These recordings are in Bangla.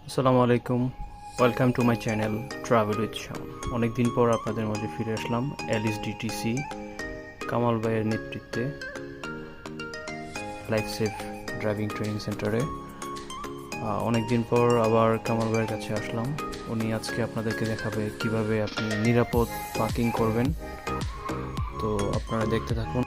আসসালামু আলাইকুম, welcome to my channel travel with শাম। অনেক দিন পর আপনাদের মাঝে ফিরে আসলাম LSDTC কামাল ভাইয়ের নেতৃত্বে লাইফ সেফ ড্রাইভিং ট্রেনিং সেন্টারে। অনেক দিন পর আবার কামাল ভাইয়ের কাছে আসলাম। উনি আজকে আপনাদেরকে দেখাবে কিভাবে আপনি নিরাপদ পার্কিং করবেন। তো আপনারা দেখতে থাকুন।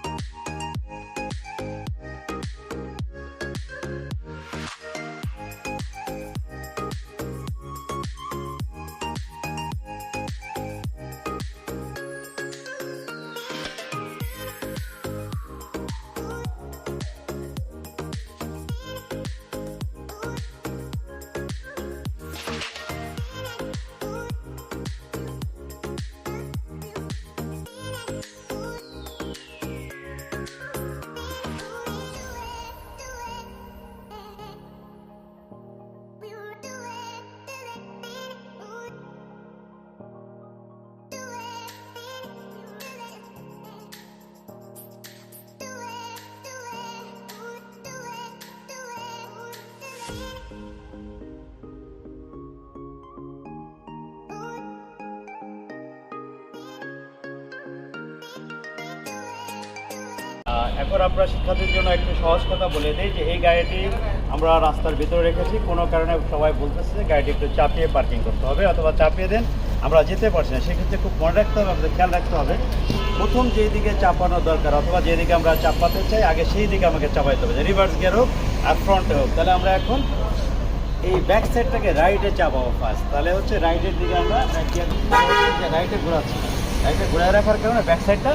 এখন আমরা শিক্ষার্থীর জন্য একটু সহজ কথা বলে দিই যে এই গাড়িটি আমরা রাস্তার ভিতরে রেখেছি। কোনো কারণে সবাই বলতেছে যে গাড়িটি একটু চাপিয়ে পার্কিং করতে হবে অথবা চাপিয়ে দেন, আমরা যেতে পারছি না। সেক্ষেত্রে খুব মনে রাখতে হবে, আমাদের খেয়াল রাখতে হবে প্রথম যেই দিকে চাপানো দরকার অথবা যেদিকে আমরা চাপাতে চাই আগে সেই দিকে আমাকে চাপাইতে হবে, যে রিভার্স গিয়ার হোক আর ফ্রন্টে হোক। তাহলে আমরা এখন এই ব্যাক সাইডটাকে রাইটে চাপাবো ফার্স্ট। তাহলে হচ্ছে রাইটের দিকে আমরা রাইটে ঘোরাচ্ছি। রাইটে ঘোরায় রাখার কারণে ব্যাক সাইডটা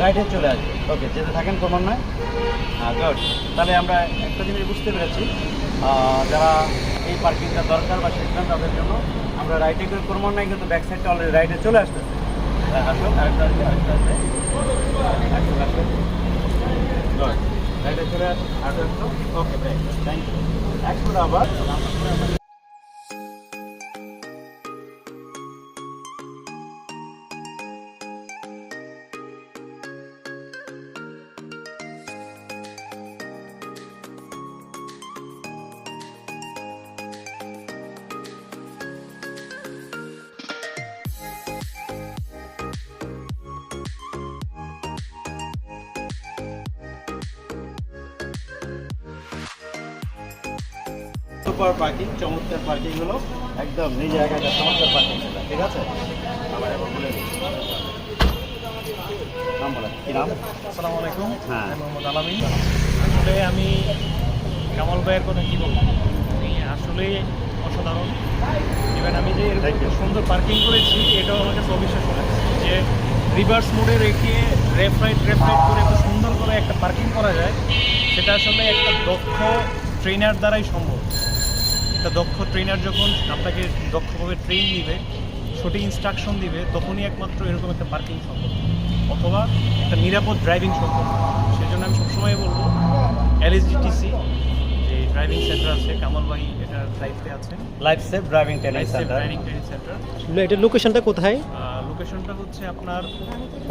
রাইটে চলে আসবে। ওকে, যেতে থাকেন ক্রমান্বয়ে। গুড। তাহলে আমরা একটা জিনিস বুঝতে পেরেছি, যারা এই পার্কিংটা দরকার বা শিখবেন তাদের জন্য আমরা রাইটে করে ক্রমান্বয়ে কিন্তু ব্যাক সাইডটা অলরেডি রাইটে চলে আসতেছে। আসুন আরেকটা আসবে, আরেকটা আসবে, আসুন আসুন। গুড, রাইটে চলে আসুন আরেকটা আসলো। ওকে, থ্যাংক ইউ। এখন আবার সুপার পার্কিং, চমৎকার পার্কিং হলো, একদম নিজের একা চমৎকার পার্কিং সেটা, ঠিক আছে? আবার এবার বলে দিচ্ছি নাম বলেন, কী নাম? আসসালামু আলাইকুম। হ্যাঁ। মোহাম্মদ আলামিন। আসলে আমি কামাল ভাইয়ের কথা কী বলবো, উনি আসলেই অসাধারণ। ইভেন আমি যে এরকম সুন্দর পার্কিং করেছি এটাও আমার কাছে অবিশ্বাস লাগছে যে রিভার্স মোডে রেখে লেফট রাইট করে এত সুন্দর করে একটা পার্কিং করা যায়, সেটা আসলে একটা দক্ষ ট্রেনার দ্বারাই সম্ভব। একটা দক্ষ ট্রেনার যখন আপনাকে দক্ষভাবে ট্রেন দিবে, সঠিক ইনস্ট্রাকশন দিবে, তখনই একমাত্র এরকম একটা পার্কিং সম্ভব অথবা একটা নিরাপদ ড্রাইভিং সম্ভব। সেই জন্য আমি সবসময় বলবো LSDTC যে ড্রাইভিং সেন্টার আছে, কামাল ভাই এটার দায়িত্বে আছে, life safe driving training life safe centre, driving training centre. এটার লোকেশনটা কোথায়? লোকেশনটা হচ্ছে আপনার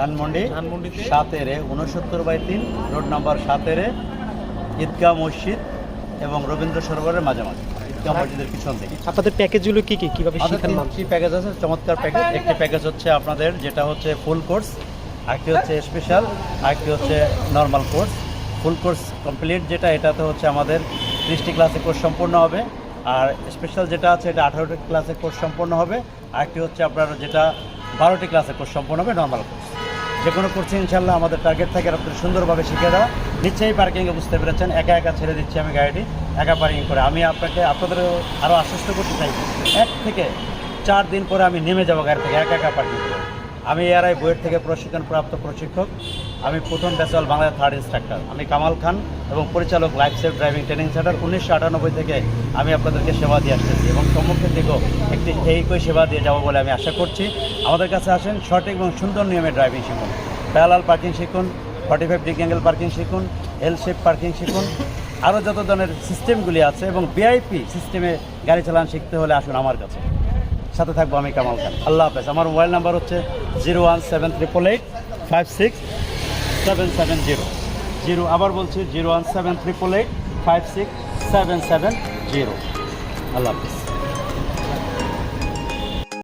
ধানমন্ডিতে 7/69/3 রোড নাম্বার 7 ঈদগাহ মসজিদ এবং রবীন্দ্র সরোবরের মাঝামাঝি, ঈদগাহ মসজিদের পিছন দিকে। আপনাদের প্যাকেজগুলো কি কি, কিভাবে আমাদের শেখান? তিনটি প্যাকেজ আছে, চমৎকার প্যাকেজ। একটি প্যাকেজ হচ্ছে আপনাদের যেটা হচ্ছে ফুল কোর্স, আরেকটি হচ্ছে স্পেশাল, আরেকটি হচ্ছে normal course. Full course complete যেটা, এটাতে হচ্ছে আমাদের 30টি ক্লাসে কোর্স সম্পূর্ণ হবে, আর স্পেশাল যেটা আছে এটা 18টি ক্লাসে কোর্স সম্পূর্ণ হবে, আরেকটি হচ্ছে আপনার যেটা 12টি ক্লাসে কোর্স সম্পূর্ণ হবে, নর্মাল কোর্স। যে কোনো কোর্সে ইনশাল্লাহ আমাদের টার্গেট থাকে আপনাদের সুন্দরভাবে শিখে দেওয়া। নিশ্চয়ই পার্কিংয়ে বুঝতে পেরেছেন, একা একা ছেড়ে দিচ্ছি আমি গাড়িটি, একা পার্কিং করে। আমি আপনাদের আরও আশ্বস্ত করতে চাই, 1 থেকে 4 দিন পরে আমি নেমে যাবো গাড়ি থেকে, একা একা পার্কিং করে। আমি এআরআই বইয়ের থেকে প্রশিক্ষণপ্রাপ্ত প্রশিক্ষক, আমি প্রথম ব্যাচেল বাংলাদেশ 3rd ইনস্ট্রাক্টর। আমি কামাল খান এবং পরিচালক life safe driving training centre. 1998 থেকে আমি আপনাদেরকে সেবা দিয়ে আসতেছি এবং সম্মুখের দিকেও একই সেবা দিয়ে যাবো বলে আমি আশা করছি। আমাদের কাছে আসেন, সঠিক এবং সুন্দর নিয়মে ড্রাইভিং শিখুন, প্যারালাল পার্কিং শিখুন, 45 ডিগ্রি অ্যাঙ্গেল পার্কিং শিখুন, এল শেপ পার্কিং শিখুন, আরও যত ধরনের সিস্টেমগুলি আছে এবং ভিআইপি সিস্টেমে গাড়ি চালান শিখতে হলে আসুন আমার কাছে। সাথে থাকবো আমি কামাল খান। আল্লাহ হাফেজ। আমার মোবাইল নাম্বার হচ্ছে 01788567770। আবার বলছি 01788567770। আল্লাহ হাফেজ।